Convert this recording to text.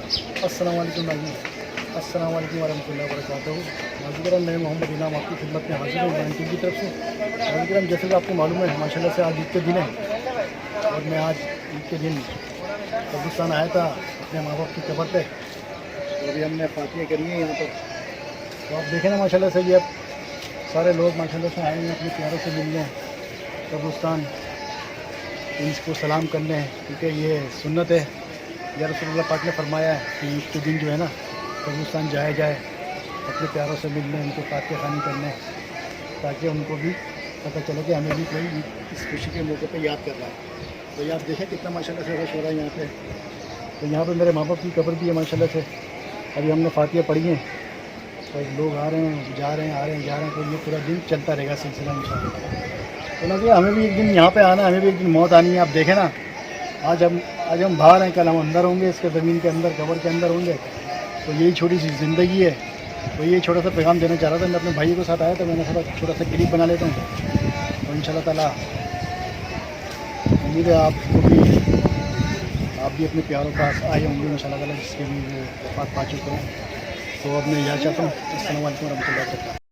السلام علیکم ناظرین، السلام علیکم ورحمۃ اللہ وبرکاتہ۔ ناظرین کرام، میں محمد انعام آپ کی خدمت میں حاضر ہوں جوائنٹ ٹیم کی طرف سے۔ ناظرین کرام، جیسے کہ آپ کو معلوم ہے ماشاء اللہ سے آج عید کے دن ہے، اور میں آج عید کے دن قبرستان آیا تھا اپنے ماں باپ کی قبر پہ، تو ابھی ہم نے فاتحہ کری ہیں یہاں پر۔ تو آپ دیکھیں نا ماشاء اللہ سے، یہ اب سارے لوگ ماشاء اللہ سے آئے ہیں اپنے پیاروں سے ملنے قبرستان، ان کو سلام کرنے ہیں، کیونکہ یہ سنت ہے۔ یا رسول اللہ پاک نے فرمایا ہے کہ عید کے دن جو ہے نا قبرستان جایا جائے اپنے پیاروں سے ملنے، ان کو فاتحہ خوانی کرنے، تاکہ ان کو بھی پتہ چلے کہ ہمیں بھی کوئی اس خوشی کے موقع پہ یاد کر رہا ہے۔ تو یہ آپ دیکھیں کتنا ماشاء اللہ سے رش ہو رہا ہے یہاں پہ۔ تو یہاں پہ میرے ماں باپ کی قبر بھی ہے ماشاء اللہ سے۔ ابھی ہم نے فاتحہ پڑھی ہیں، تو لوگ آ رہے ہیں جا رہے ہیں، آ رہے ہیں جا رہے ہیں، تو یہ پورا دن چلتا رہے گا سلسلہ انشاءاللہ۔ تو نہ ہمیں بھی ایک دن یہاں پہ آنا ہے، ہمیں بھی ایک دن موت آنی ہے۔ آپ دیکھیں نا، آج ہم باہر ہیں، کل ہم اندر ہوں گے، اس کے زمین کے اندر قبر کے اندر ہوں گے۔ تو یہی چھوٹی سی زندگی ہے، تو یہ چھوٹا سا پیغام دینا چاہ رہا تھا۔ میں اپنے بھائی کے ساتھ آیا تو میں نے تھوڑا چھوٹا سا کلپ بنا لیتا ہوں، تو ان شاء اللہ تعالیٰ امید ہے آپ بھی اپنے پیاروں کے پاس آئے ہوں گے ان شاء اللہ تعالیٰ، جس کے بھی وہ وفات پا چکے ہیں۔ تو اب میں یہاں چاہتا ہوں۔ السلام علیکم ورحمۃ اللہ وبرکاتہ۔